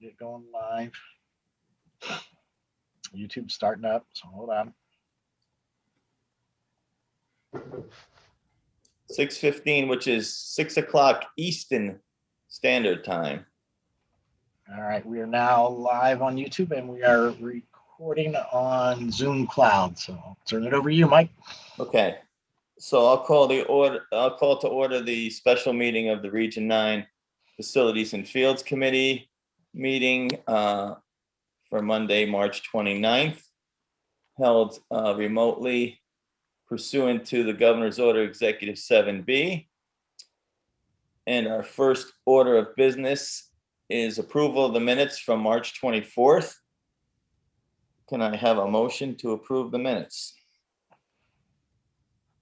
Get going live. YouTube's starting up, so hold on. 6:15, which is 6 o'clock Eastern Standard Time. All right, we are now live on YouTube and we are recording on Zoom Cloud. So I'll turn it over to you, Mike. Okay, so I'll call to order the special meeting of the Region 9 Facilities and Fields Committee meeting for Monday, March 29th, held remotely pursuant to the Governor's Order Executive 7B. And our first order of business is approval of the minutes from March 24th. Can I have a motion to approve the minutes?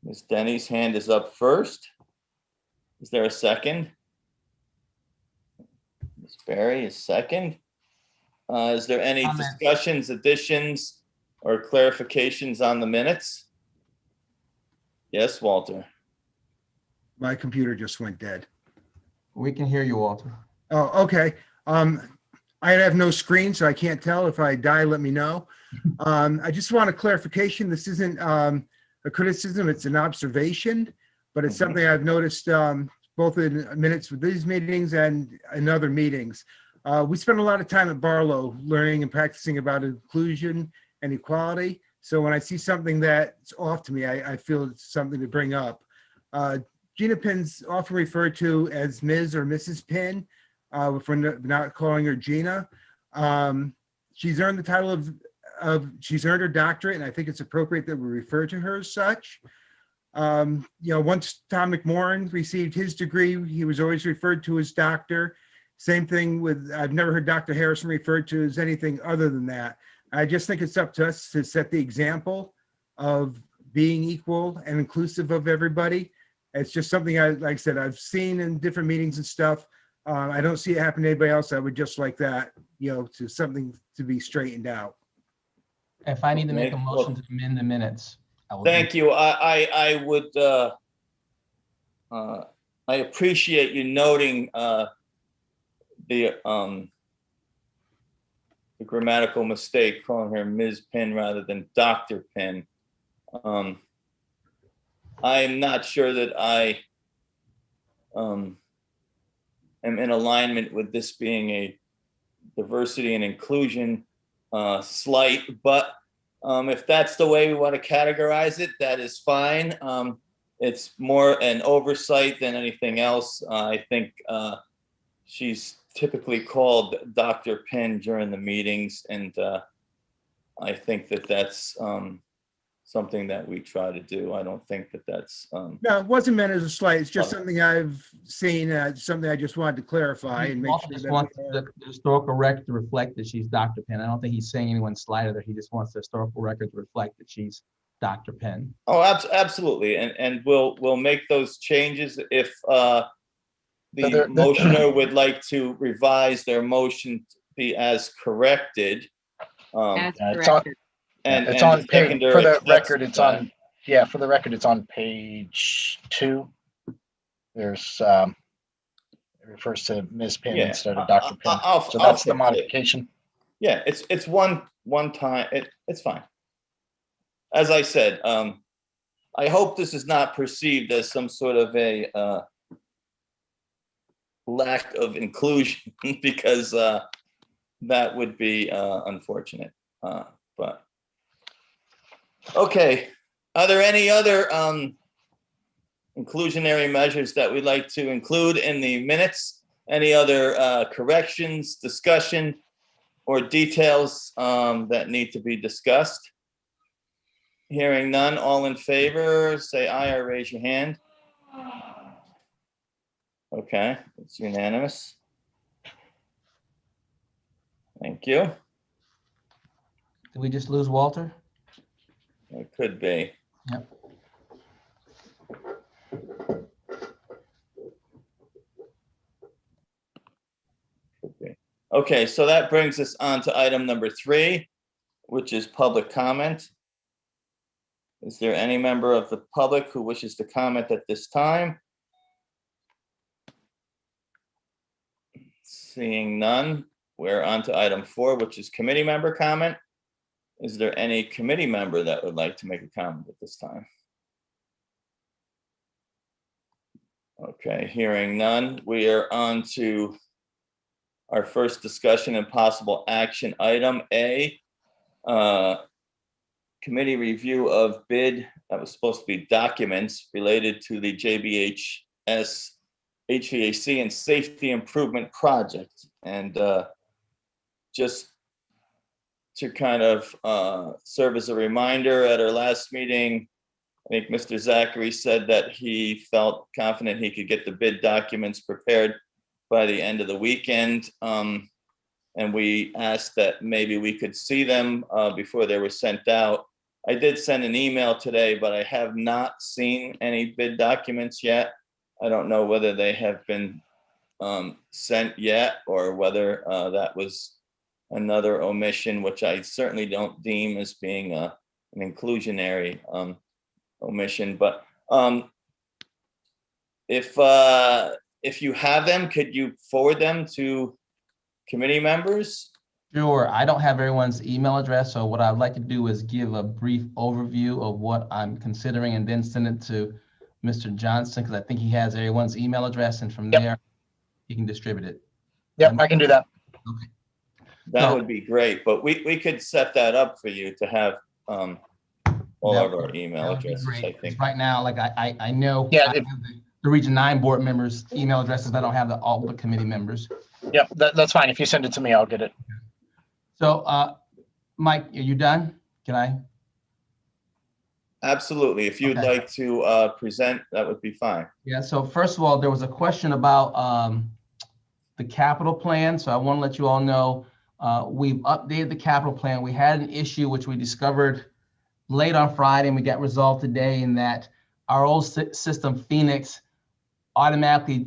Ms. Denny's hand is up first. Is there a second? Ms. Berry is second. Is there any discussions, additions, or clarifications on the minutes? Yes, Walter. My computer just went dead. We can hear you, Walter. Oh, okay. I have no screen, so I can't tell. If I die, let me know. I just want a clarification. This isn't a criticism, it's an observation, but it's something I've noticed both in minutes with these meetings and in other meetings. We spend a lot of time at Barlow learning and practicing about inclusion and equality. So when I see something that's off to me, I feel it's something to bring up. Gina Pinn's often referred to as Ms. or Mrs. Pinn, if we're not calling her Gina. She's earned the title she's earned her doctorate, and I think it's appropriate that we refer to her as such. Once Tom McMorrin received his degree, he was always referred to as doctor. Same thing with, I've never heard Dr. Harrison referred to as anything other than that. I just think it's up to us to set the example of being equal and inclusive of everybody. It's just something like I said, I've seen in different meetings and stuff. I don't see it happen to anybody else. I would just like that, to something to be straightened out. If I need to make a motion to amend the minutes, I will. Thank you. I would, I appreciate you noting the grammatical mistake, calling her Ms. Pinn rather than Dr. Pinn. I'm not sure that I am in alignment with this being a diversity and inclusion slight, but if that's the way we want to categorize it, that is fine. It's more an oversight than anything else. I think she's typically called Dr. Pinn during the meetings, and I think that that's something that we try to do. I don't think that that's No, it wasn't meant as a slight. It's just something I've seen, something I just wanted to clarify and make Walter sure just that wants the historical record to reflect that she's Dr. Penn. I don't think he's saying anyone's slighted her. He just wants the historical record to reflect that she's Dr. Penn. Oh, absolutely, and we'll make those changes if the motioner would like to revise their motion to be as corrected. As It's on, And it's on page, seconder for the accepts record, it's that. on, yeah, for the record, it's on page 2. There's, it refers to Ms. Pinn Yeah, instead of Dr. Pinn. So I'll that's the fix it. modification. Yeah, it's one time. It's fine. As I said, I hope this is not perceived as some sort of a lack of inclusion because that would be unfortunate. But okay, are there any other inclusionary measures that we'd like to include in the minutes? Any other corrections, discussion, or details that need to be discussed? Hearing none, all in favor, say aye or raise your hand. Okay, it's unanimous. Thank you. Did we just lose Walter? It could be. Yep. Could be. Okay, so that brings us on to item number 3, which is public comment. Is there any member of the public who wishes to comment at this time? Seeing none, we're on to item 4, which is committee member comment. Is there any committee member that would like to make a comment at this time? Okay, hearing none, we are on to our first discussion and possible action item A. Committee review of bid that was supposed to be documents related to the JBHS HVAC and safety improvement project. And just to kind of serve as a reminder, at our last meeting, I think Mr. Zachary said that he felt confident he could get the bid documents prepared by the end of the weekend. And we asked that maybe we could see them before they were sent out. I did send an email today, but I have not seen any bid documents yet. I don't know whether they have been sent yet or whether that was another omission, which I certainly don't deem as being an inclusionary omission. But if you have them, could you forward them to committee members? Sure. I don't have everyone's email address, so what I'd like to do is give a brief overview of what I'm considering and then send it to Mr. Johnson, because I think he has everyone's email address, and from there, he can distribute it. Yep, I can do that. Okay. That So- would be great, but we could set that up for you to have all of our email That would be addresses, great, I 'cause think. right now, like I know Yeah, I have the Region 9 board members' email addresses, but I don't have all the committee members. Yep, that's fine. If you send it to me, I'll get it. So, Mike, are you done? Can I? Absolutely. If you'd Okay. like to present, that would be fine. Yeah, so first of all, there was a question about the capital plan. So I want to let you all know, we've updated the capital plan. We had an issue which we discovered late on Friday and we got resolved today, in that our old system, Phoenix, automatically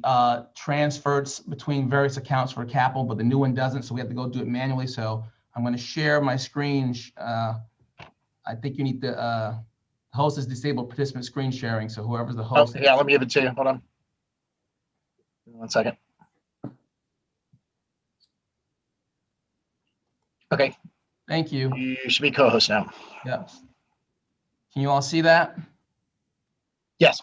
transferred between various accounts for capital, but the new one doesn't. So we have to go do it manually. So I'm going to share my screen. I think you need the host is disabled participant screen sharing. So whoever's the Oh, host. yeah, let me give it to you. Hold on. 1 second. Okay, Thank you. you should be co-host now. Yeah. Can you all see that? Yes.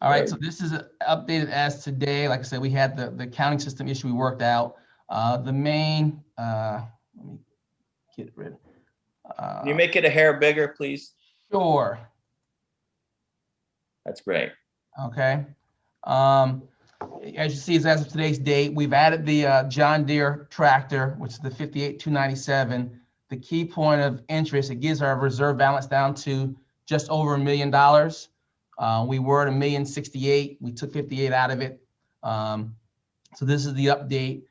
All right, Right. so this is updated as today. Like I said, we had the counting system issue we worked out. The main, let me get rid. Can you make it a hair bigger, please? Sure. That's great. Okay. As you see, as of today's date, we've added the John Deere tractor, which is the 58,297. The key point of interest, it gives our reserve balance down to just over $1 million. We were at $1,068,000. We took 58 out of it. So this is the update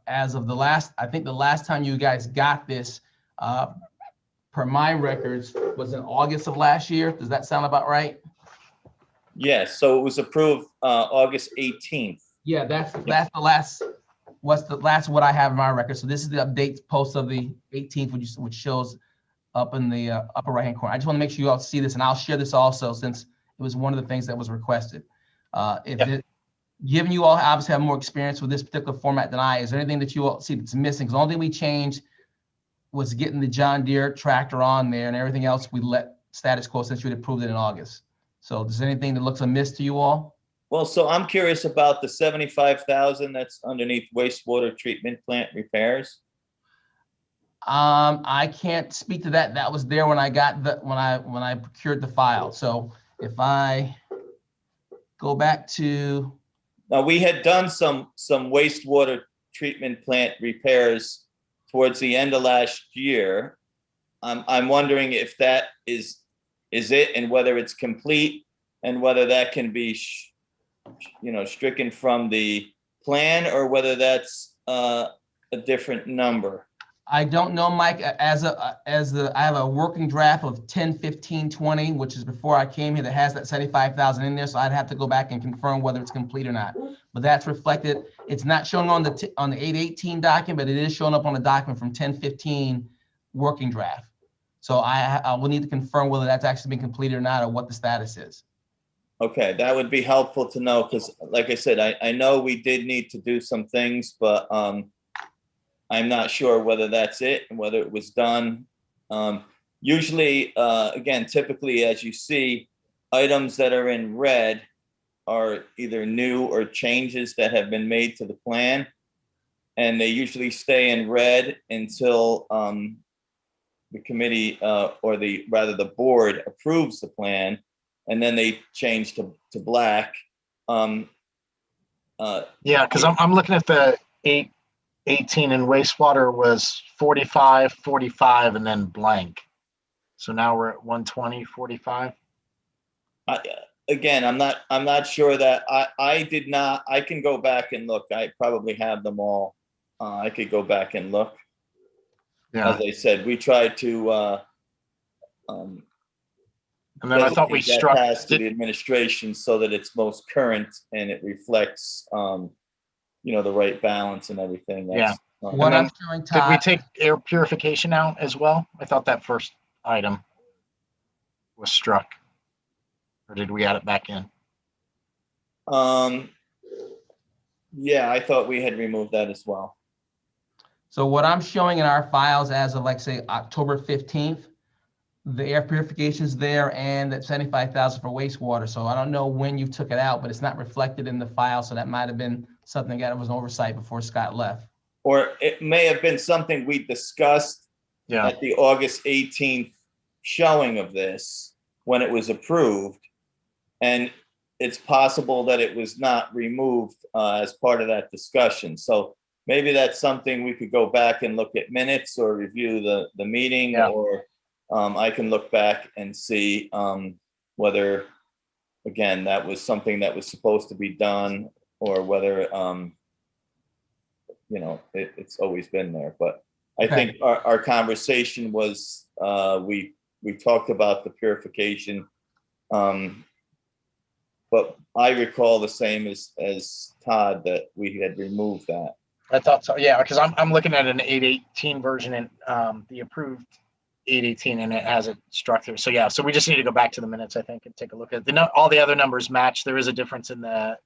as of the last. I think the last time you guys got this, per my records, was in August of last year. Does that sound about right? Yes, so it was approved August 18th. Yeah, that's the last. What's the last what I have in my record? So this is the update post of the 18th, which shows up in the upper right hand corner. I just want to make sure you all see this, and I'll share this also since it was one of the things that was requested. Given you all obviously have more experience with this particular format than I, is there anything that you all see that's missing? Because the only thing we changed was getting the John Deere tractor on there, and everything else we let status quo since you had approved it in August. So is there anything that looks amiss to you all? Well, so I'm curious about the 75,000 that's underneath wastewater treatment plant repairs. I can't speak to that. That was there when I got when I procured the file. So if I go back to, Now, we had done some wastewater treatment plant repairs towards the end of last year. I'm wondering if that is it, and whether it's complete, and whether that can be stricken from the plan, or whether that's a different number. I don't know, Mike, I have a working draft of 10/15/20, which is before I came here, that has that 75,000 in there. So I'd have to go back and confirm whether it's complete or not. But that's reflected. It's not shown on the 8/18 document, but it is showing up on the document from 10/15 working draft. So I will need to confirm whether that's actually been completed or not, or what the status is. Okay, that would be helpful to know, because like I said, I know we did need to do some things, but I'm not sure whether that's it and whether it was done. Usually, again, typically, as you see, items that are in red are either new or changes that have been made to the plan. And they usually stay in red until the committee or the board approves the plan, and then they change to black. Yeah, because I'm looking at the 818 and wastewater was 45, 45, and then blank. So now we're at 120, 45. Again, I'm not sure that I did not. I can go back and look. I probably have them all. I could go back and look. Yeah. As I said, we tried to And then I thought we designate that struck task to the administration so that it's most current and it reflects, the right balance and everything. That's, What then I'm showing, Did we Todd, take air purification out as well? I thought that first item was struck. Or did we add it back in? Yeah, I thought we had removed that as well. so what I'm showing in our files as of, like, say, October 15th, the air purification's there and that 75,000 for wastewater. So I don't know when you took it out, but it's not reflected in the file. So that might have been something that was an oversight before Scott left. Or it may have been something we discussed at the August 18th showing of this when it was approved. And it's possible that it was not removed as part of that discussion. So maybe that's something we could go back and look at minutes or review the meeting, or I can look back and see whether, again, that was something that was supposed to be done, or whether, it's always been there. But I think our conversation was, we talked about the purification. But I recall the same as Todd, that we had removed that. I thought so. Yeah, because I'm looking at an 818 version and the approved 818, and it has it struck through. So yeah, so we just need to go back to the minutes, I think, and take a look at all the other numbers match. There is a difference in the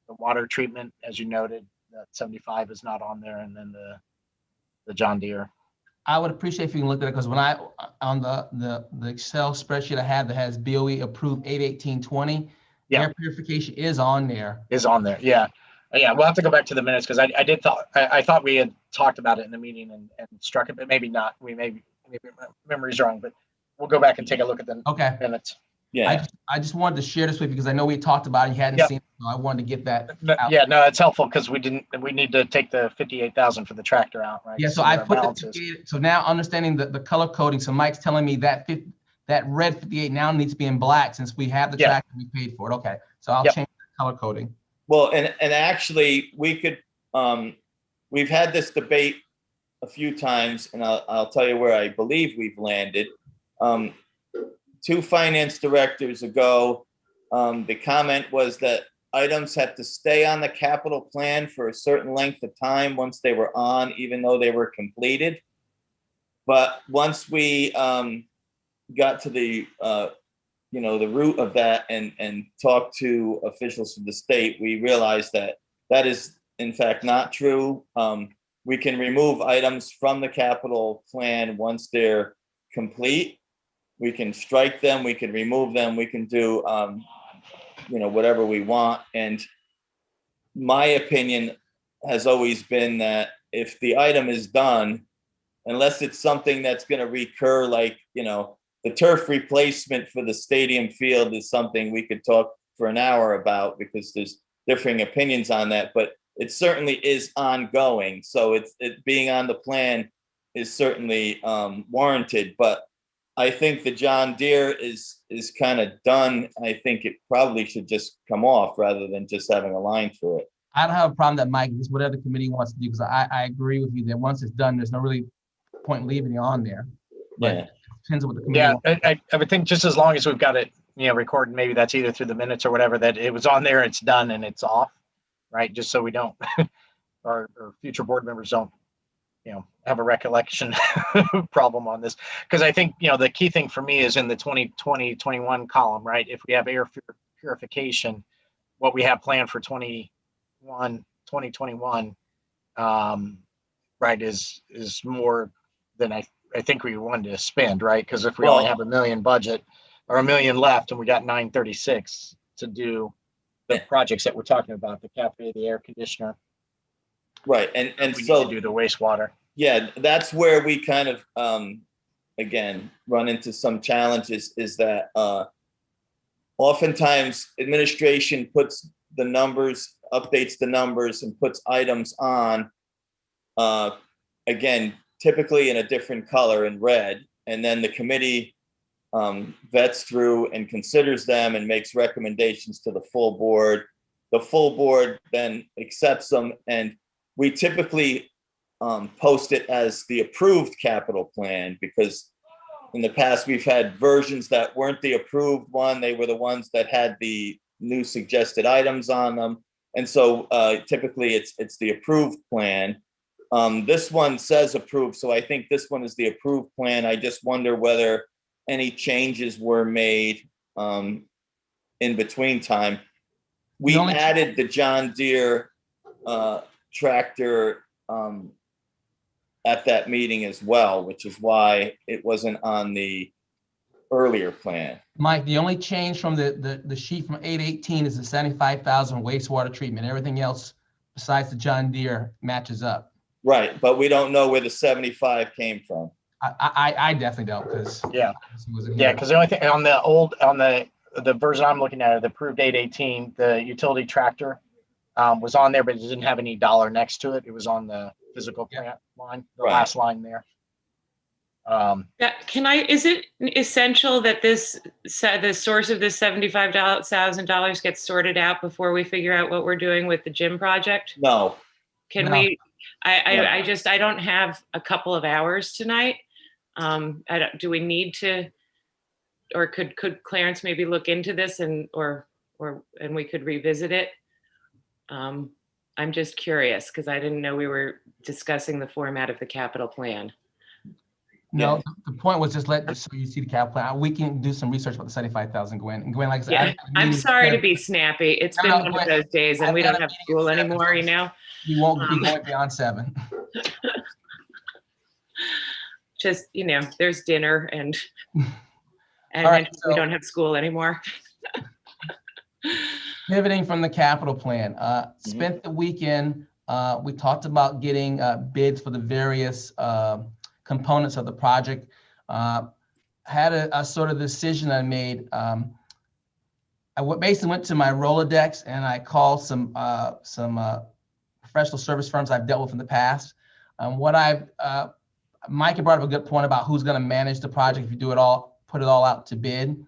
water treatment, as you noted. That 75 is not on there, and then the John Deere. I would appreciate if you can look at it, because when I, on the Excel spreadsheet I have that has BOE approved 81820, air purification is on there. Yeah. Yeah, we'll have to go back to the minutes, because I thought we had talked about it in the meeting and struck it, but maybe not. Maybe memory's wrong, but we'll go back and take a look at the minutes. Yeah. I just wanted to share this with you because I know we talked about it. You hadn't seen it, so I wanted to get that out. Yeah, no, it's helpful because we need to take the 58,000 for the tractor out, right? Yeah, so I put so now understanding the color coding. So Mike's telling me that that red 58 now needs to be in black since we have the tractor, we paid for it. Okay, so I'll change the color coding. Well, and actually we could, we've had this debate a few times, and I'll tell you where I believe we've landed. 2 finance directors ago, the comment was that items have to stay on the capital plan for a certain length of time once they were on, even though they were completed. But once we got to the the root of that and talked to officials from the state, we realized that is in fact not true. We can remove items from the capital plan once they're complete. We can strike them, we can remove them, we can do whatever we want. And my opinion has always been that if the item is done, unless it's something that's going to recur, like the turf replacement for the stadium field is something we could talk for an hour about, because there's differing opinions on that, but it certainly is ongoing. So it being on the plan is certainly warranted. But I think the John Deere is kind of done. I think it probably should just come off rather than just having a line through it. I don't have a problem that Mike, it's whatever the committee wants to do, because I agree with you that once it's done, there's no really point leaving it on there. But it depends on what the committee wants. I would think just as long as we've got it, recorded, maybe that's either through the minutes or whatever, that it was on there, it's done, and it's off, right? Just so we don't, or future board members don't, have a recollection problem on this. Because I think, the key thing for me is in the 2020-21 column, right? If we have air purification, what we have planned for 2021, right, is more than I think we wanted to spend, right? Because if we only Well- have $1 million budget or $1 million left and we got 936 to do the projects that we're talking about, the cafe, the air conditioner, Right, and we need so to do the wastewater. yeah, that's where we kind of again run into some challenges. Is that oftentimes administration puts the numbers, updates the numbers, and puts items on. Again, typically in a different color in red, and then the committee vets through and considers them and makes recommendations to the full board. The full board then accepts them, and we typically post it as the approved capital plan, because in the past we've had versions that weren't the approved one. They were the ones that had the new suggested items on them. And so typically it's the approved plan. This one says approved, so I think this one is the approved plan. I just wonder whether any changes were made in between time. We added the John Deere tractor at that meeting as well, which is why it wasn't on the earlier plan. Mike, the only change from the sheet from 818 is the 75,000 wastewater treatment. Everything else besides the John Deere matches up. Right, but we don't know where the 75 came from. I definitely don't, because Yeah, because the only thing on the version I'm looking at, the approved 818, the utility tractor was on there, but it didn't have any dollar next to it. It was on the physical plant line, the Right. last line there. Is it essential that the source of this $75,000 gets sorted out before we figure out what we're doing with the gym project? No. Can No. we, I don't have a couple of hours tonight. Do we need to, or could Clarence maybe look into this and we could revisit it? I'm just curious because I didn't know we were discussing the format of the capital plan. No, the point was just so you see the capital plan. We can do some research about the 75,000, Gwen. And Gwen, like I said, Yeah, I'm sorry to be snappy. It's been one of those days and we don't have school anymore, you know? You won't be going beyond 7. Just, there's dinner and right, we don't have school anymore. Pivoting from the capital plan, spent the weekend, we talked about getting bids for the various components of the project. Had a sort of decision I made. I basically went to my Rolodex and I called some professional service firms I've dealt with in the past. Mike brought up a good point about who's going to manage the project if you do it all, put it all out to bid.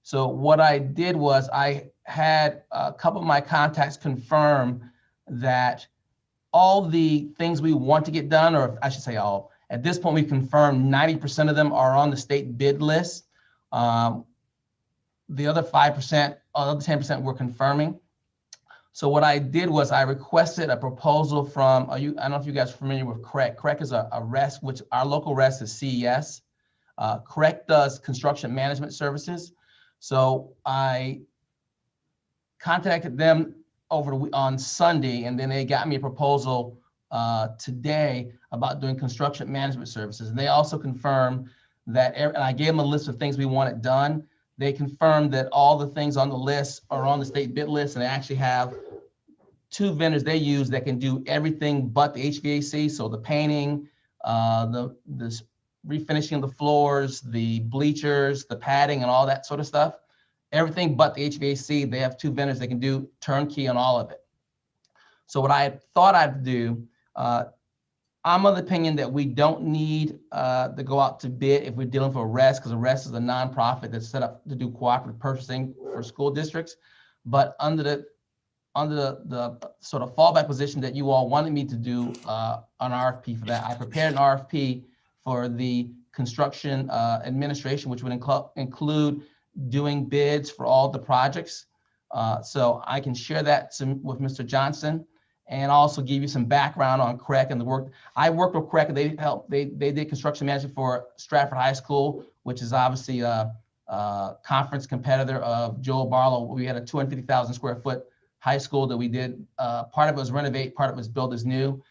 So what I did was I had a couple of my contacts confirm that all the things we want to get done, or I should say all, at this point, we've confirmed 90% of them are on the state bid list. The other 5%, other 10% we're confirming. So what I did was I requested a proposal from, I don't know if you guys are familiar with CREC. CREC is a REST, which our local REST is CES. CREC does construction management services. So I contacted them on Sunday, and then they got me a proposal today about doing construction management services. And they also confirmed that, and I gave them a list of things we wanted done. They confirmed that all the things on the list are on the state bid list, and they actually have 2 vendors they use that can do everything but the HVAC. So the painting, the refinishing of the floors, the bleachers, the padding, and all that sort of stuff. Everything but the HVAC, they have 2 vendors that can do turnkey on all of it. So what I thought I'd do, I'm of the opinion that we don't need to go out to bid if we're dealing for REST, because the REST is a nonprofit that's set up to do cooperative purchasing for school districts. But under the sort of fallback position that you all wanted me to do an RFP for that, I prepared an RFP for the construction administration, which would include doing bids for all the projects. So I can share that with Mr. Johnson, and also give you some background on CREC and the work. I worked with CREC, and they did construction management for Stratford High School, which is obviously a conference competitor of Joel Barlow. We had a 250,000 square foot high school that we did. Part of it was renovate, part of it was build as new.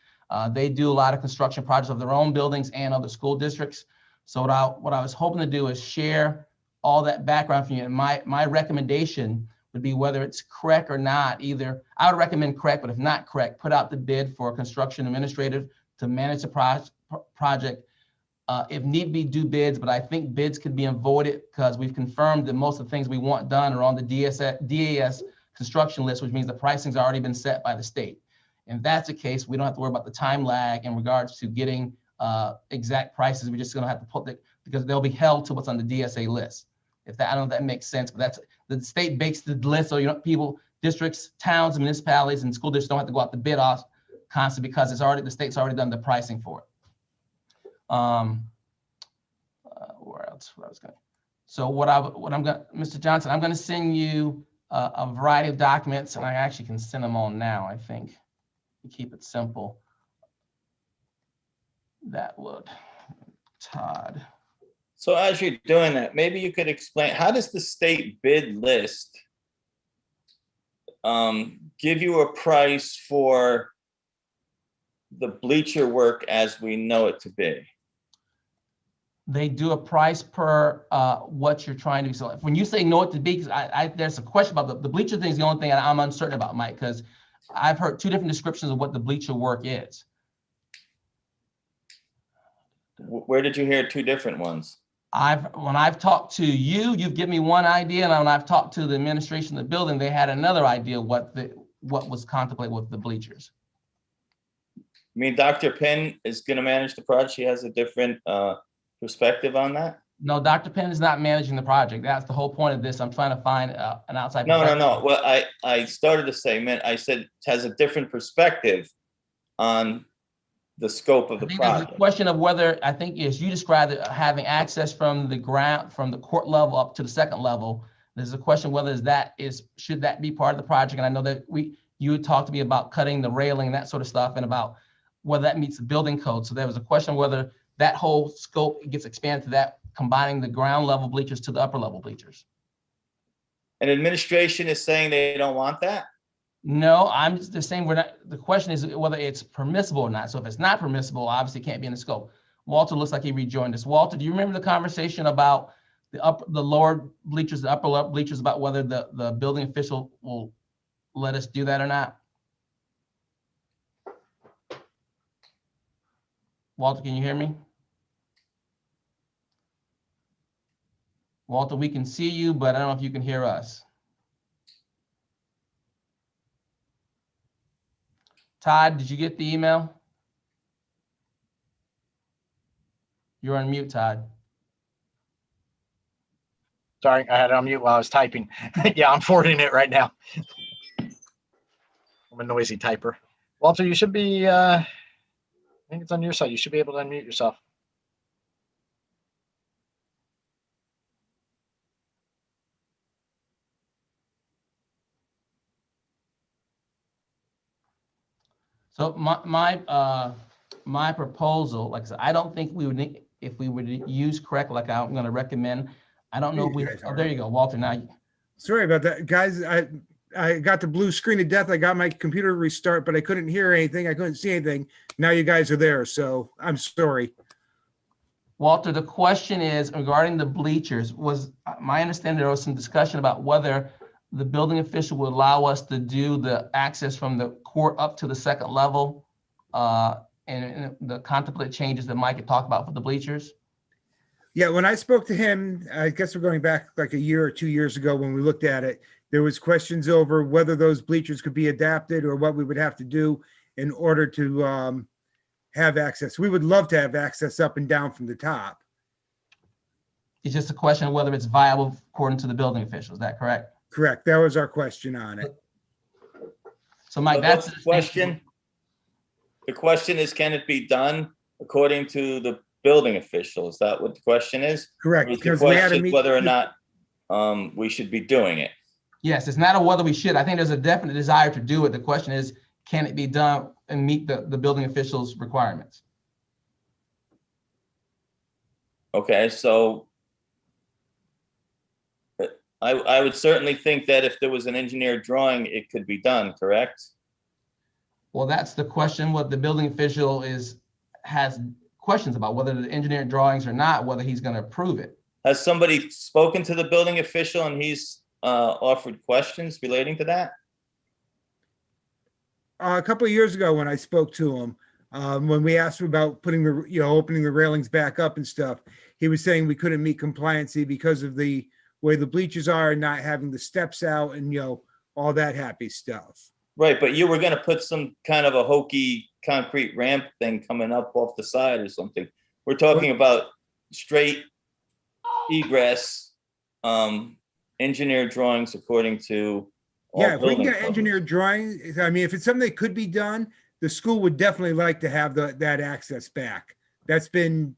They do a lot of construction projects of their own buildings and other school districts. So what I was hoping to do is share all that background for you. And my recommendation would be, whether it's correct or not, either I would recommend correct, but if not correct, put out the bid for a construction administrator to manage the project. If need be, do bids, but I think bids could be avoided because we've confirmed that most of the things we want done are on the DAS construction list, which means the pricing's already been set by the state. If that's the case, we don't have to worry about the time lag in regards to getting exact prices. We're just gonna have to put because they'll be held to what's on the DSA list. I don't know if that makes sense, but that's the state bakes the list. So people, districts, towns, municipalities, and school districts don't have to go out the bid off constantly because the state's already done the pricing for it. Where else? What I was going. So what I'm going, Mr. Johnson, I'm going to send you a variety of documents, and I actually can send them all now. I think to keep it simple. That would, Todd. So as you're doing that, maybe you could explain, how does the state bid list give you a price for the bleacher work as we know it to be? They do a price per what you're trying to do. So when you say know it to be, because there's a question about the bleacher thing is the only thing I'm uncertain about, Mike, because I've heard two different descriptions of what the bleacher work is. Where did you hear two different ones? When I've talked to you, you've given me one idea, and when I've talked to the administration of the building, they had another idea what was contemplated with the bleachers. I mean, Dr. Penn is going to manage the project. She has a different perspective on that. No, Dr. Penn is not managing the project. That's the whole point of this. I'm trying to find an outside. No. Well, I started a segment. I said has a different perspective on the scope of the project. There's a question of whether, I think as you described it, having access from the ground, from the court level up to the second level. There's a question whether should that be part of the project? And I know that you had talked to me about cutting the railing and that sort of stuff, and about whether that meets the building code. So there was a question whether that whole scope gets expanded to that, combining the ground level bleachers to the upper level bleachers. And administration is saying they don't want that? No, I'm just saying the question is whether it's permissible or not. So if it's not permissible, obviously it can't be in the scope. Walter looks like he rejoined us. Walter, do you remember the conversation about the lower bleachers, the upper level bleachers, about whether the building official will let us do that or not? Walter, can you hear me? Walter, we can see you, but I don't know if you can hear us. Todd, did you get the email? You're on mute, Todd. Sorry, I had it on mute while I was typing. Yeah, I'm forwarding it right now. I'm a noisy typer. Walter, you should be, I think it's on your side. You should be able to unmute yourself. So my proposal, like I said, I don't think we would need, if we would use correct, like I'm going to recommend. I don't know if we. Oh, there you go, Walter. Now, Sorry about that, guys. I got the blue screen of death. I got my computer restart, but I couldn't hear anything. I couldn't see anything. Now you guys are there, so I'm sorry. Walter, the question is regarding the bleachers. Was my understanding there was some discussion about whether the building official would allow us to do the access from the court up to the second level, and the contemplated changes that Mike had talked about for the bleachers. Yeah, when I spoke to him, I guess we're going back like a year or 2 years ago when we looked at it, there was questions over whether those bleachers could be adapted or what we would have to do in order to have access. We would love to have access up and down from the top. It's just a question of whether it's viable according to the building official. Is that correct? Correct. That was our question on it. So Mike, that's the question. The question is, can it be done according to the building official? Is that what the question is? Correct. Or is the Because we had to question meet whether or not we should be doing it? Yes, it's not a whether we should. I think there's a definite desire to do it. The question is, can it be done and meet the building official's requirements? Okay, so I would certainly think that if there was an engineered drawing, it could be done, correct? Well, that's the question. What the building official has questions about, whether the engineering drawings or not, whether he's going to approve it. Has somebody spoken to the building official and he's offered questions relating to that? A couple of years ago when I spoke to him, when we asked him about putting the, opening the railings back up and stuff, he was saying we couldn't meet compliancy because of the way the bleachers are and not having the steps out and, all that happy stuff. Right, but you were going to put some kind of a hokey concrete ramp thing coming up off the side or something. We're talking about straight egress, engineered drawings according to all Yeah, if we can building get codes. engineered drawings, I mean, if it's something that could be done, the school would definitely like to have that access back. That's been,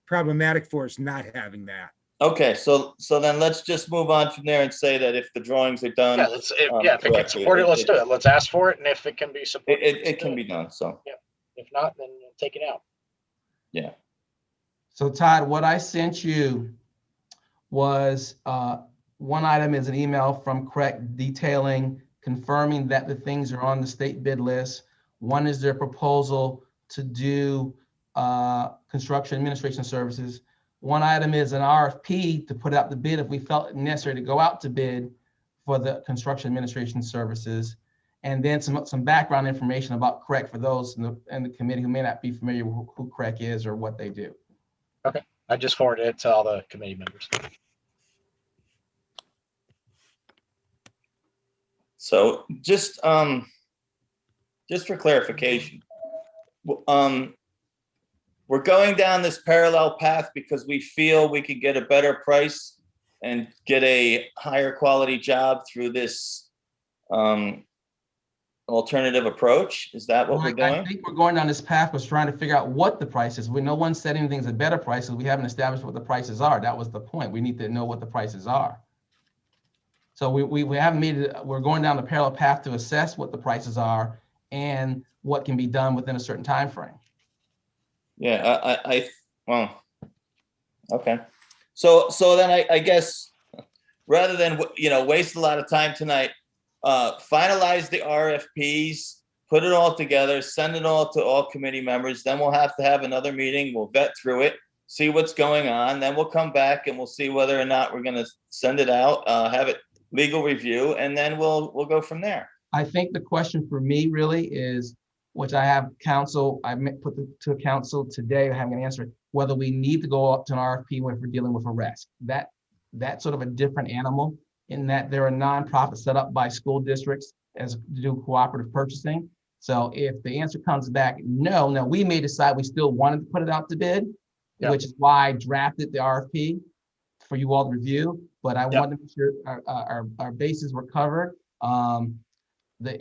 problematic for us not having that. Okay, so then let's just move on from there and say that if the drawings are done, Yeah, if it can correctly, support it, let's do it. Let's ask for it, and if it can be supported, it can be done. So If not, then take it out. yeah. So Todd, what I sent you was one item is an email from CREC detailing, confirming that the things are on the state bid list. One is their proposal to do construction administration services. One item is an RFP to put out the bid if we felt it necessary to go out to bid for the construction administration services. And then some background information about CREC for those in the committee who may not be familiar with who CREC is or what they do. Okay, I just forwarded it to all the committee members. So just for clarification, we're going down this parallel path because we feel we could get a better price and get a higher quality job through this alternative approach. Is that what we're doing? I think we're going down this path was trying to figure out what the price is. No one said anything's at better prices. We haven't established what the prices are. That was the point. We need to know what the prices are. So we haven't made it. We're going down the parallel path to assess what the prices are and what can be done within a certain time frame. Yeah, well, okay. So then I guess rather than, waste a lot of time tonight, finalize the RFPs, put it all together, send it all to all committee members. Then we'll have to have another meeting. We'll vet through it, see what's going on. Then we'll come back and we'll see whether or not we're going to send it out, have it legal review, and then we'll go from there. I think the question for me really is, which I have counsel, put to council today, I haven't answered, whether we need to go up to an RFP if we're dealing with a risk. That's sort of a different animal in that there are nonprofits set up by school districts to do cooperative purchasing. So if the answer comes back no, now we may decide we still wanted to put it out to bid, which is why I drafted the RFP for you all to review. But I wanted to make sure our bases were covered. The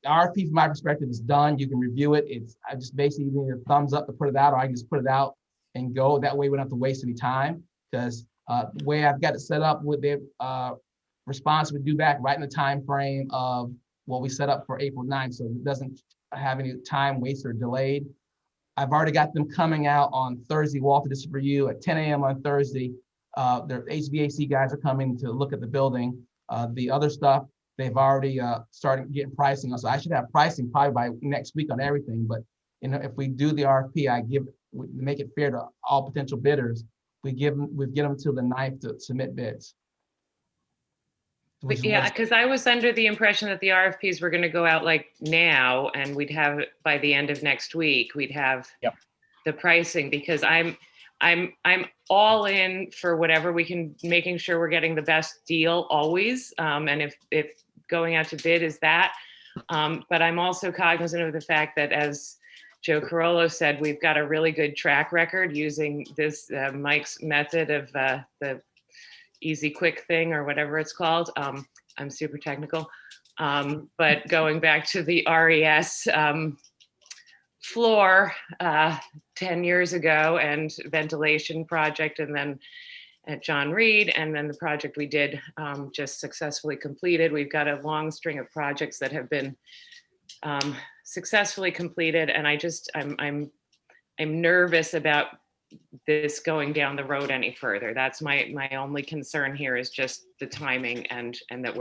RFP from my perspective is done. You can review it. I just basically need a thumbs up to put it out, or I can just put it out and go. That way we don't have to waste any time, because the way I've got it set up with their response would due back right in the time frame of what we set up for April 9th. So it doesn't have any time wasted or delayed. I've already got them coming out on Thursday, Walter, this is for you, at 10 a.m. on Thursday. Their HVAC guys are coming to look at the building. The other stuff, they've already started getting pricing. So I should have pricing probably by next week on everything. But if we do the RFP, we make it fair to all potential bidders. We get them till the 9th to submit bids. Yeah, because I was under the impression that the RFPs were going to go out like now, and we'd have it by the end of next week. We'd have the pricing, because I'm all in for whatever we can, making sure we're getting the best deal always. And if going out to bid is that, but I'm also cognizant of the fact that, as Joe Carollo said, we've got a really good track record using this Mike's method of the easy quick thing, or whatever it's called. I'm super technical, but going back to the RES floor 10 years ago, and ventilation project, and then at John Reed, and then the project we did just successfully completed. We've got a long string of projects that have been successfully completed, and I'm nervous about this going down the road any further. That's my only concern here, is just the timing, and that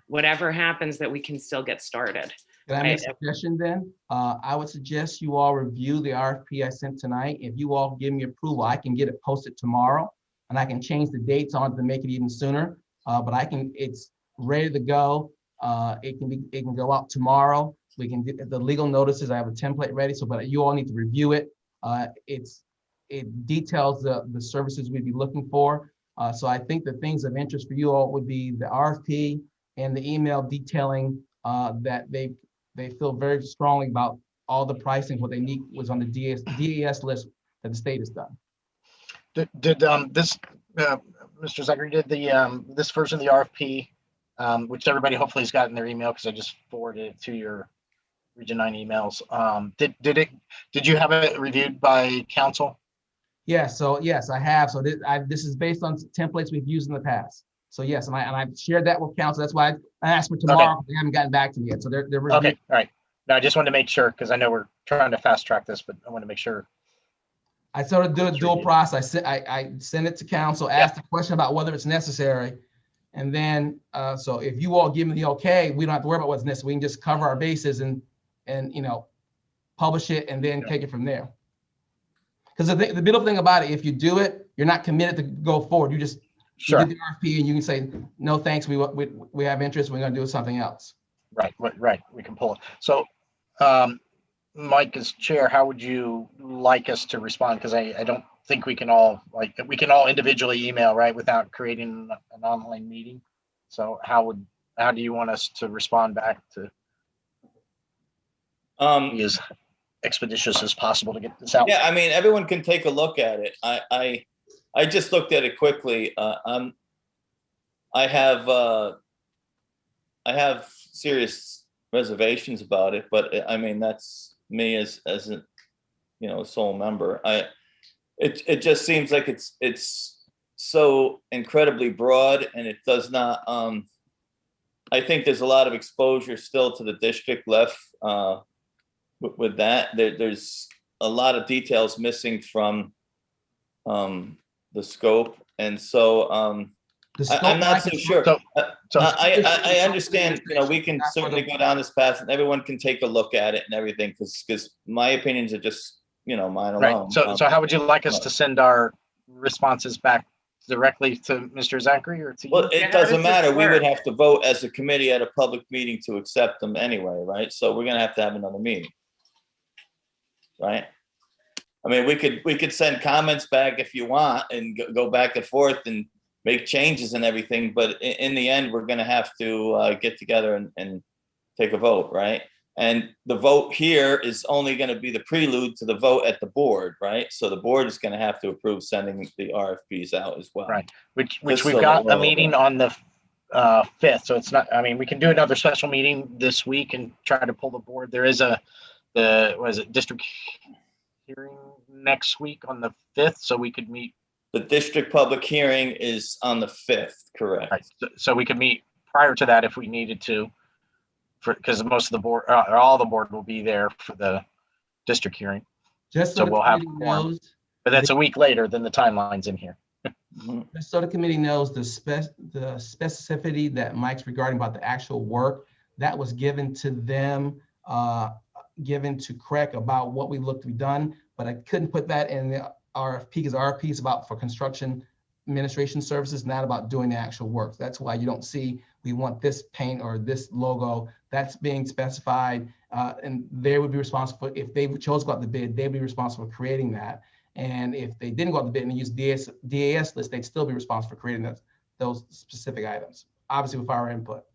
whatever happens, that we can still get started. Can I make a suggestion then? I would suggest you all review the RFP I sent tonight. If you all give me approval, I can get it posted tomorrow, and I can change the dates on it to make it even sooner. But it's ready to go. It can go out tomorrow. We can get the legal notices. I have a template ready, but you all need to review it. It details the services we'd be looking for. So I think the things of interest for you all would be the RFP and the email detailing that they feel very strongly about all the pricing, what they need was on the DAS list that the state has done. Did this, Mr. Zachary, did this version of the RFP, which everybody hopefully has gotten their email because I just forwarded it to your Region 9 emails. Did you have it reviewed by council? Yeah, so yes, I have. So this is based on templates we've used in the past. So yes, and I've shared that with council. That's why I asked for tomorrow. Okay. They haven't gotten back to me yet. So they're reviewing. Okay, all right. No, I just wanted to make sure because I know we're trying to fast track this, but I want to make sure. I sort of do a dual process. I send it to council, ask the question about whether it's necessary. And then, so if you all give me the okay, we don't have to worry about what's necessary. We can just cover our bases and publish it and then take it from there. Because the beautiful thing about it, if you do it, you're not committed to go forward. You just you get the RFP and you can say, no, thanks, we have interest, we're gonna do something else. Right, we can pull it. So, Mike, as chair, how would you like us to respond? Because I don't think we can all individually email, right, without creating an online meeting. So how do you want us to respond back to be as expeditious as possible to get this out? Yeah, I mean, everyone can take a look at it. I just looked at it quickly. I have serious reservations about it, but I mean, that's me as a sole member. It just seems like it's so incredibly broad, and it does not. I think there's a lot of exposure still to the district left with that. There's a lot of details missing from the scope, and so I'm not so sure. I understand, we can certainly go down this path and everyone can take a look at it and everything, because my opinions are just, mine alone. Right. So how would you like us to send our responses back directly to Mr. Zachary or to you? Well, it doesn't matter. We would have to vote as a committee at a public meeting to accept them anyway, right? So we're gonna have to have another meeting, right? I mean, we could send comments back if you want and go back and forth and make changes and everything, but in the end, we're gonna have to get together and take a vote, right? And the vote here is only gonna be the prelude to the vote at the board, right? So the board is gonna have to approve sending the RFPs out as well. Which we've got a meeting on the 5th, so it's not, I mean, we can do another special meeting this week and try to pull the board. There is district hearing next week on the 5th, so we could meet. The district public hearing is on the 5th, correct? Right. So we could meet prior to that if we needed to, because most of the board, or all the board will be there for the district hearing. Just so we'll have knows, but that's a week later than the timelines in here. Just so the committee knows the specificity that Mike's regarding about the actual work that was given to them, given to CREC about what we looked to be done, but I couldn't put that in the RFP because RFP is about for construction administration services, not about doing the actual work. That's why you don't see we want this paint or this logo. That's being specified, and they would be responsible if they chose to go out the bid. They'd be responsible for creating that. And if they didn't go out the bid and use DAS list, they'd still be responsible for creating those specific items, obviously with our input.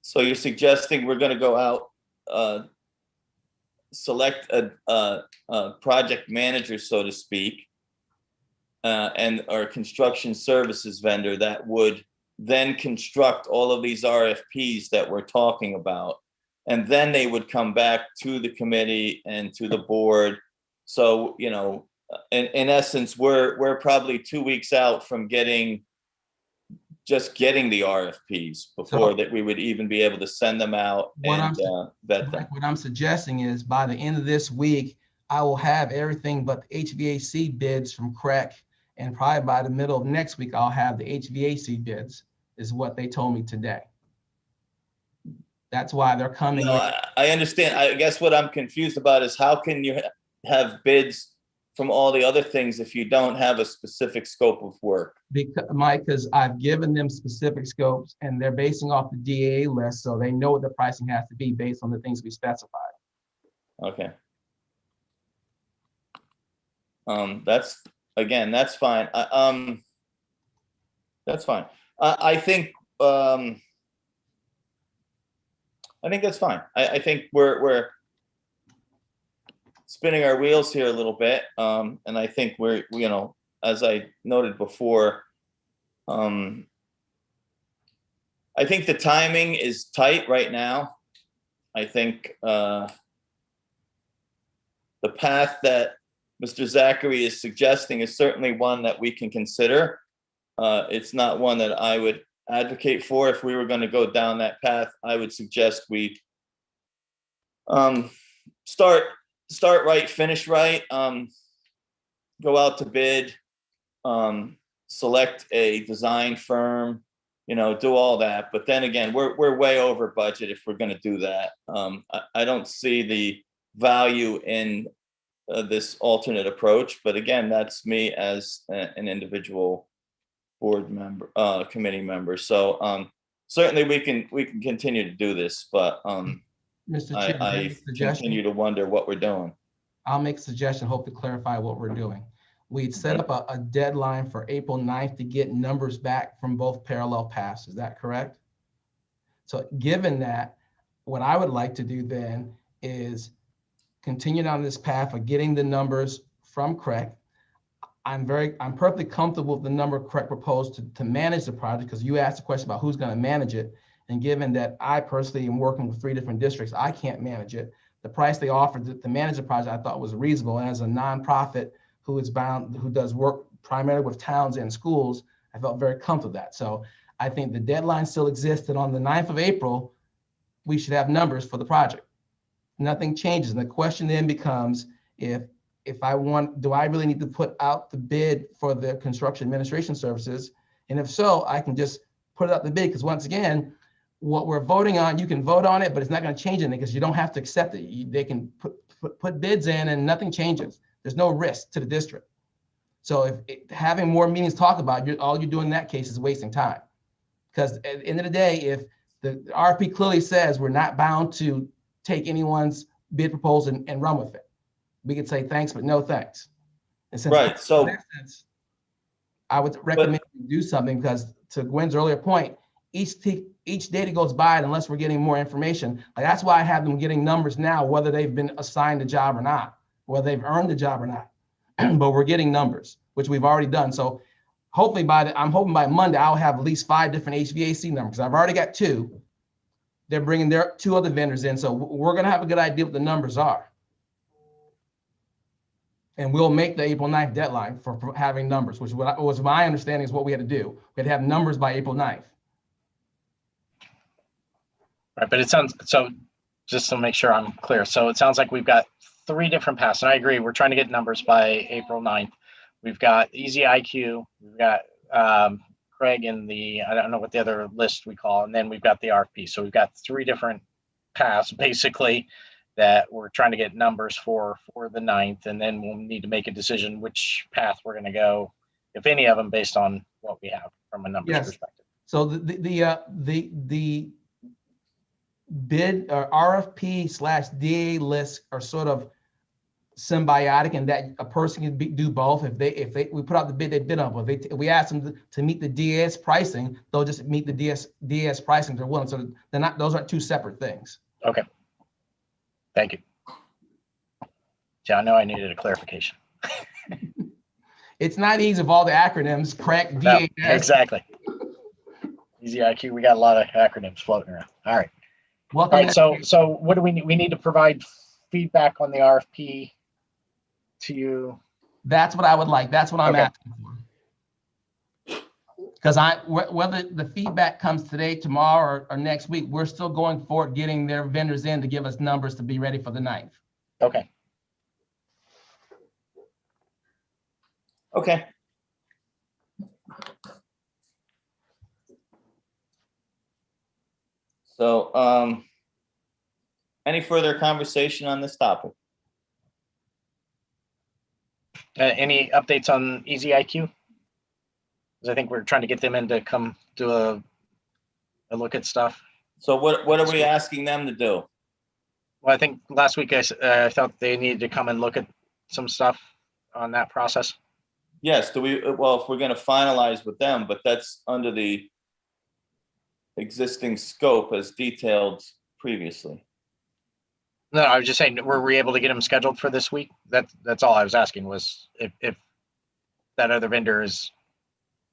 So you're suggesting we're going to go out, select a project manager, so to speak, and our construction services vendor that would then construct all of these RFPs that we're talking about. And then they would come back to the committee and to the board. So, in essence, we're probably 2 weeks out from getting the RFPs before that we would even be able to send them out and vet them. What I'm suggesting is by the end of this week, I will have everything but the HVAC bids from CREC, and probably by the middle of next week, I'll have the HVAC bids, is what they told me today. That's why they're coming No, in. I understand. I guess what I'm confused about is how can you have bids from all the other things if you don't have a specific scope of work? Because, Mike, because I've given them specific scopes and they're basing off the DAA list, so they know what the pricing has to be based on the things we specified. Okay. That's, again, that's fine. That's fine. I think that's fine. I think we're spinning our wheels here a little bit. And I think we're, you know, as I noted before, I think the timing is tight right now. I think the path that Mr. Zachary is suggesting is certainly one that we can consider. It's not one that I would advocate for. If we were going to go down that path, I would suggest we start right, finish right, go out to bid, select a design firm, you know, do all that. But then again, we're way over budget if we're going to do that. I don't see the value in this alternate approach. But again, that's me as an individual board member, committee member. So certainly we can continue to do this, but Mr. Chair, I continue to wonder what we're doing. I'll make a suggestion, hope to clarify what we're doing. We'd set up a deadline for April 9th to get numbers back from both parallel paths. Is that correct? So given that, what I would like to do then is continue down this path of getting the numbers from CREC. I'm perfectly comfortable with the number CREC proposed to manage the project, because you asked a question about who's going to manage it. And given that I personally am working with 3 different districts, I can't manage it. The price they offered to manage the project I thought was reasonable. And as a nonprofit who does work primarily with towns and schools, I felt very comfortable with that. So I think the deadline still exists, and on the 9th of April, we should have numbers for the project. Nothing changes. And the question then becomes, do I really need to put out the bid for the construction administration services? And if so, I can just put it out the bid, because once again, what we're voting on, you can vote on it, but it's not going to change anything because you don't have to accept it. They can put bids in and nothing changes. There's no risk to the district. So if having more meetings talk about, all you're doing in that case is wasting time. Because at the end of the day, if the RFP clearly says we're not bound to take anyone's bid proposal and run with it, we could say thanks, but no thanks. And since Right. So in that sense, I would recommend you do something, because to Gwen's earlier point, each day that goes by, unless we're getting more information, like that's why I have them getting numbers now, whether they've been assigned a job or not, whether they've earned the job or not. But we're getting numbers, which we've already done. So hopefully I'm hoping by Monday, I'll have at least 5 different HVAC numbers. I've already got 2. They're bringing their 2 other vendors in. So we're going to have a good idea what the numbers are. And we'll make the April 9th deadline for having numbers, which was my understanding is what we had to do. We had to have numbers by April 9th. Right, but it sounds, so just to make sure I'm clear, so it sounds like we've got 3 different paths, and I agree, we're trying to get numbers by April 9th. We've got Easy IQ, we've got Craig in the, I don't know what the other list we call, and then we've got the RFP. So we've got 3 different paths basically that we're trying to get numbers for the 9th, and then we'll need to make a decision which path we're going to go, if any of them, based on what we have from a numbers perspective. So the bid or RFP/DA lists are sort of symbiotic in that a person can do both. If we put out the bid they bid on, if we ask them to meet the DS pricing, they'll just meet the DS pricing they're willing. So they're not; those aren't 2 separate things. Okay. Thank you. Yeah, I know I needed a clarification. It's not easy with all the acronyms, CREC, No, DAS. exactly. Easy IQ. We got a lot of acronyms floating around. All right. All right. So what do we need? We need to provide feedback on the RFP to you. That's what I would like. That's what I'm asking for. Because whether the feedback comes today, tomorrow, or next week, we're still going forward, getting their vendors in to give us numbers to be ready for the 9th. Okay. Okay. So Any further conversation on this topic? Any updates on Easy IQ? Because I think we're trying to get them in to come do a look at stuff. So what are we asking them to do? Well, I think last week I thought they needed to come and look at some stuff on that process. Yes, well, if we're going to finalize with them, but that's under the existing scope as detailed previously. No, I was just saying, were we able to get them scheduled for this week? That's all I was asking, was if that other vendor is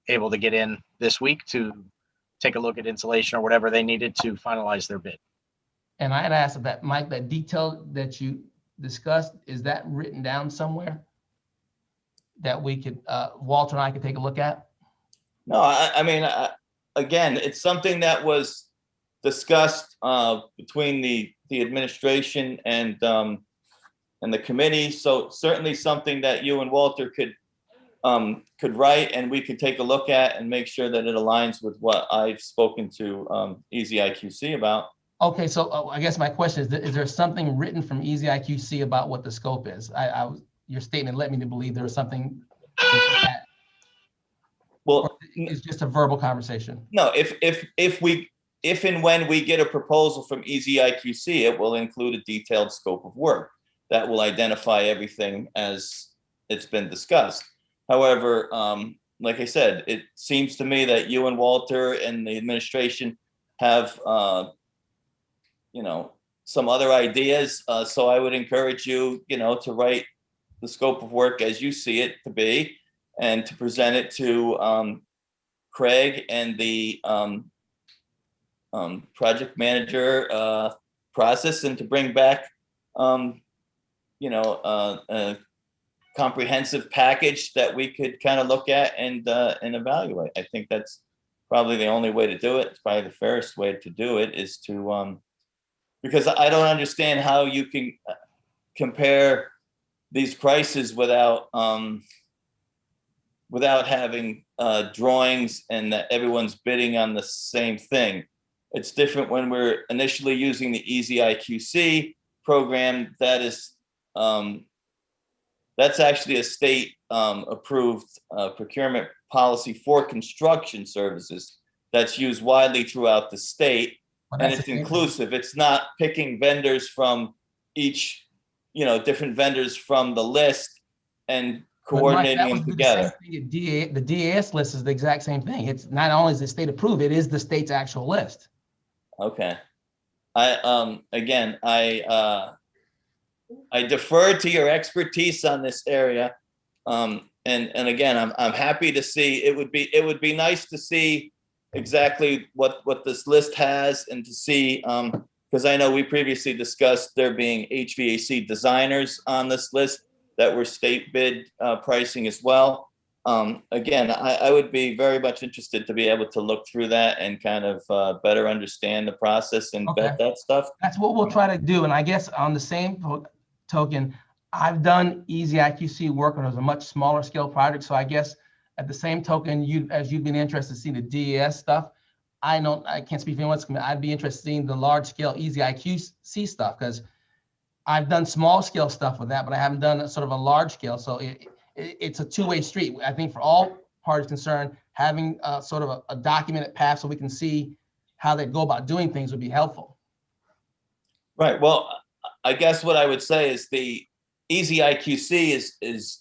able to get in this week to take a look at insulation or whatever they needed to finalize their bid. And I had asked that, Mike, that detail that you discussed, is that written down somewhere that we could, Walter and I could take a look at? No, I mean, again, it's something that was discussed between the administration and the committee. So certainly something that you and Walter could write and we could take a look at and make sure that it aligns with what I've spoken to Easy IQC about. Okay, so I guess my question is there something written from Easy IQC about what the scope is? Your statement led me to believe there was something that, well, it's just a verbal conversation. No, if and when we get a proposal from Easy IQC, it will include a detailed scope of work that will identify everything as it's been discussed. However, like I said, it seems to me that you and Walter and the administration have, some other ideas. So I would encourage you, to write the scope of work as you see it to be, and to present it to Craig and the project manager process, and to bring back, a comprehensive package that we could kind of look at and evaluate. I think that's probably the only way to do it. It's probably the fairest way to do it, is to, because I don't understand how you can compare these prices without having drawings and that everyone's bidding on the same thing. It's different when we're initially using the Easy IQC program. That is, that's actually a state approved procurement policy for construction services that's used widely throughout the state. And it's inclusive. It's not picking vendors from each, different vendors from the list and coordinating them together. The DAS list is the exact same thing. It's not only is the state approved, it is the state's actual list. Okay. I defer to your expertise on this area. And again, I'm happy to see, it would be nice to see exactly what this list has, and to see, because I know we previously discussed there being HVAC designers on this list that were state bid pricing as well. Again, I would be very much interested to be able to look through that and kind of better understand the process and vet that stuff. That's what we'll try to do. And I guess on the same token, I've done Easy IQC work on a much smaller scale project. So I guess at the same token, as you've been interested to see the DAS stuff, I can't speak for anyone else. I'd be interested in seeing the large scale Easy IQC stuff, because I've done small scale stuff with that, but I haven't done sort of a large scale. So it's a two-way street. I think for all parties concerned, having sort of a documented path so we can see how they go about doing things would be helpful. Right. Well, I guess what I would say is the Easy IQC is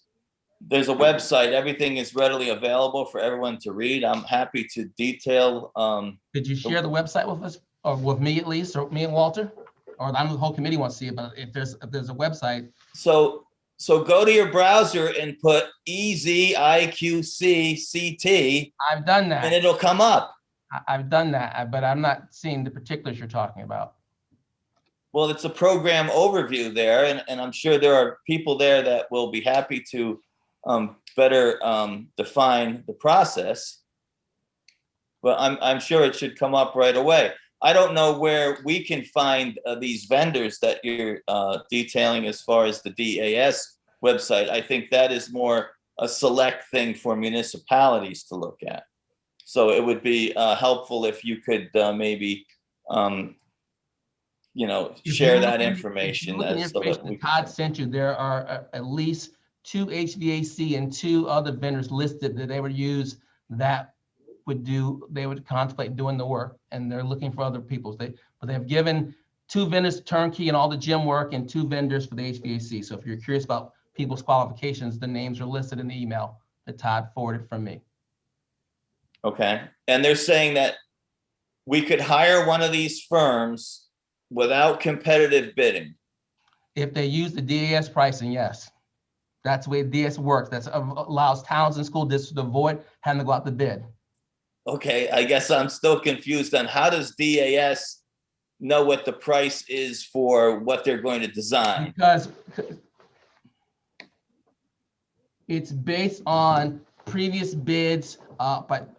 there's a website. Everything is readily available for everyone to read. I'm happy to detail. Did you share the website with us, or with me at least, or me and Walter? Or I know the whole committee wants to see it, but if there's a website. So go to your browser and put Easy IQC CT. I've done that. And it'll come up. I've done that, but I'm not seeing the particulars you're talking about. Well, it's a program overview there, and I'm sure there are people there that will be happy to better define the process. But I'm sure it should come up right away. I don't know where we can find these vendors that you're detailing as far as the DAS website. I think that is more a select thing for municipalities to look at. So it would be helpful if you could maybe If you share look that at- if you information look at the as so that information we that Todd sent you, there are at least 2 HVAC and 2 other vendors listed that they would use that they would contemplate doing the work, and they're looking for other people. But they've given 2 vendors turnkey and all the gym work and 2 vendors for the HVAC. So if you're curious about people's qualifications, the names are listed in the email that Todd forwarded from me. Okay. And they're saying that we could hire one of these firms without competitive bidding. If they use the DAS pricing, yes. That's the way DAS works. That allows towns and school districts to avoid having to go out to bid. Okay, I guess I'm still confused on how does DAS know what the price is for what they're going to design? Because it's based on previous bids, but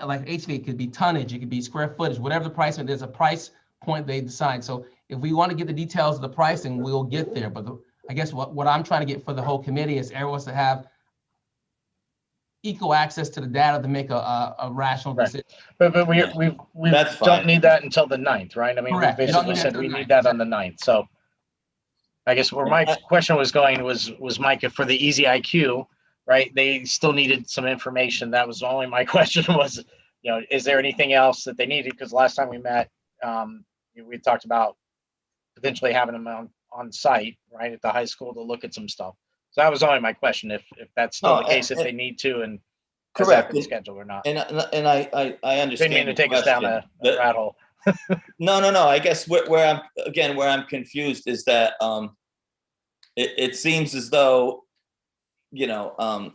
like HVAC could be tonnage, it could be square footage, whatever the price, there's a price point they decide. So if we want to get the details of the pricing, we'll get there. But I guess what I'm trying to get for the whole committee is everyone to have equal access to the data to make a rational decision. But we That's don't fine. need that until the 9th, right? I mean, Correct. we You don't basically need that said till we the need 9th, that on the 9th. So I guess where my question was going was Mike, if for the Easy IQ, right, they still needed some information. That was only my question was, is there anything else that they needed? Because last time we met, we talked about potentially having them on site, right, at the high school to look at some stuff. So that was only my question, if that's still the case, if they need to, and has that Correct. been scheduled or not. And I understand. Didn't mean to take us down a rat hole. No. I guess where I'm confused is that it seems as though, and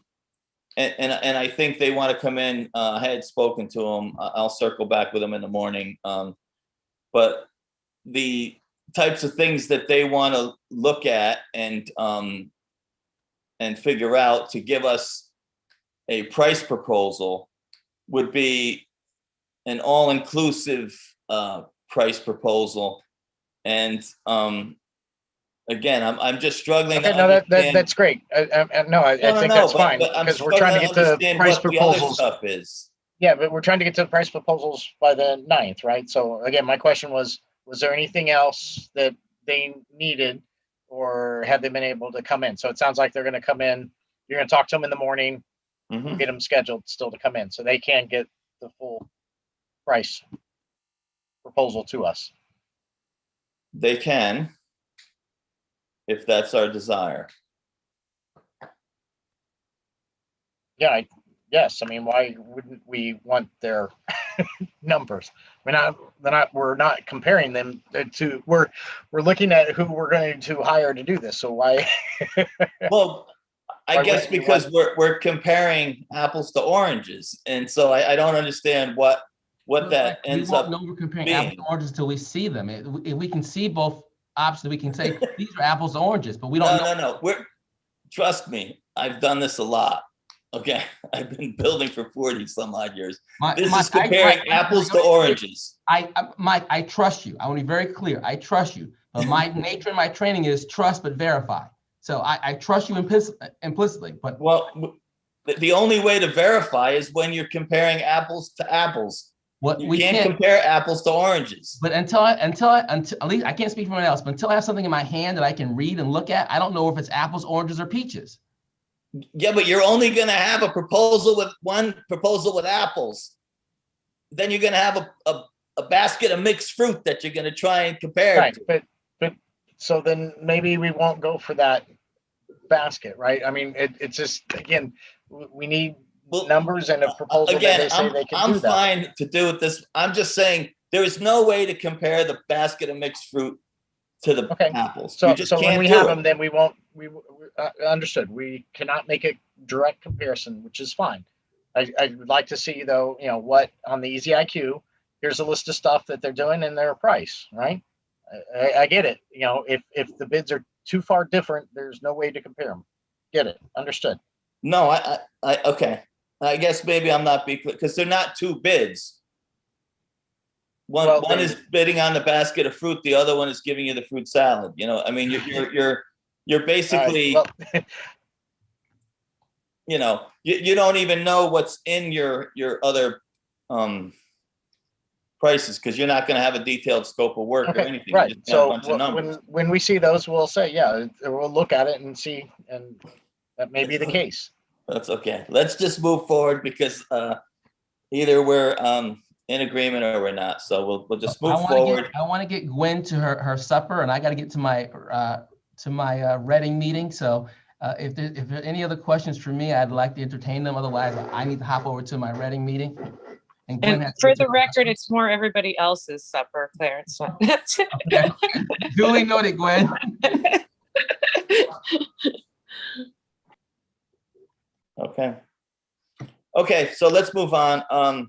I think they want to come in. I had spoken to them. I'll circle back with them in the morning. But the types of things that they want to look at and figure out to give us a price proposal would be an all-inclusive price proposal. And again, I'm just struggling. Okay, no, that's great. I think that's fine, but I'm because we're trying to get to understand price what the other proposals. stuff is. Yeah, but we're trying to get to the price proposals by the 9th, right? So again, my question was there anything else that they needed, or have they been able to come in? So it sounds like they're going to come in. You're going to talk to them in the morning, Mhm. get them scheduled still to come in, so they can get the full price proposal to us. They can, if that's our desire. Yeah, yes. I mean, why wouldn't we want their numbers? We're not comparing them to. We're looking at who we're going to hire to do this. So why? Well, I Why guess wouldn't we because we're comparing apples to oranges, and so I don't understand what that ends We won't up know we're comparing being. apples to oranges until we see them. If we can see both options, we can say these are apples to oranges, but we don't know. No. Trust me, I've done this a lot. Okay, I've been building for 40 some odd years. This is comparing apples to oranges. Mike, I trust you. I want to be very clear. I trust you. But my nature and my training is trust but verify. So I trust you implicitly. But well, the only way to verify is when you're comparing apples to apples. You can't compare apples to oranges. But until at least I can't speak for anyone else. But until I have something in my hand that I can read and look at, I don't know if it's apples, oranges, or peaches. Yeah, but you're only going to have a proposal with apples. Then you're going to have a basket of mixed fruit that you're going to try and compare. Right, but so then maybe we won't go for that basket, right? I mean, it's just, again, we need numbers and a proposal again, that they say they can do that. I'm fine to do with this. I'm just saying there is no way to compare the basket of mixed fruit to the apples. So, you just can't when we do have it. them, then we won't. We understood. We cannot make a direct comparison, which is fine. I would like to see, though, what on the Easy IQ. Here's a list of stuff that they're doing and their price, right? I get it. If the bids are too far different, there's no way to compare them. Get it? Understood. No, I okay. I guess maybe I'm not being clear because they're not two bids. One is bidding on the basket of fruit. The other one is giving you the fruit salad. I mean, you're basically, you don't even know what's in your other prices, because you're not going to have a detailed scope of work or Okay, anything. You're right. just gonna have a So bunch of numbers. when we see those, we'll say, yeah, we'll look at it and see, and that may be the case. That's okay. Let's just move forward because either we're in agreement or we're not. So we'll just move forward. I want to get Gwen to her supper, and I got to get to my Reading meeting. So if there are any other questions for me, I'd like to entertain them. Otherwise, I need to hop over to my Reading meeting. And Gwen And has to for get to the record, it's more everybody else's supper, Clarence. Okay. Duly noted, Gwen. Okay. Okay, so let's move on.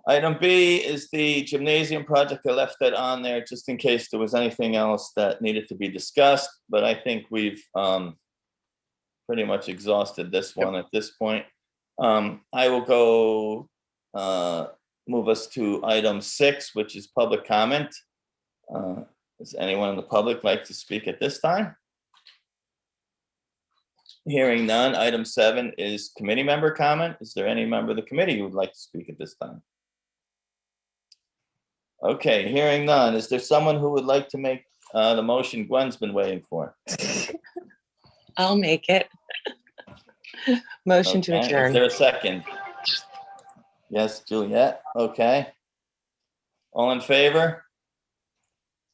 Item B is the gymnasium project. I left that on there just in case there was anything else that needed to be discussed, but I think we've pretty much exhausted this one at this point. I will go move us to item 6, which is public comment. Does anyone in the public like to speak at this time? Hearing none. Item 7 is committee member comment. Is there any member of the committee who would like to speak at this time? Okay, hearing none. Is there someone who would like to make the motion Gwen's been waiting for? I'll make it. Motion to Okay, is adjourn. there a second? Yes, Juliet. Okay. All in favor?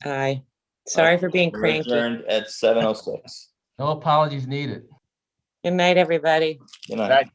Aye. Sorry for being We're cranky. adjourned at 7:06. No apologies needed. Good night, everybody. Good night. Right.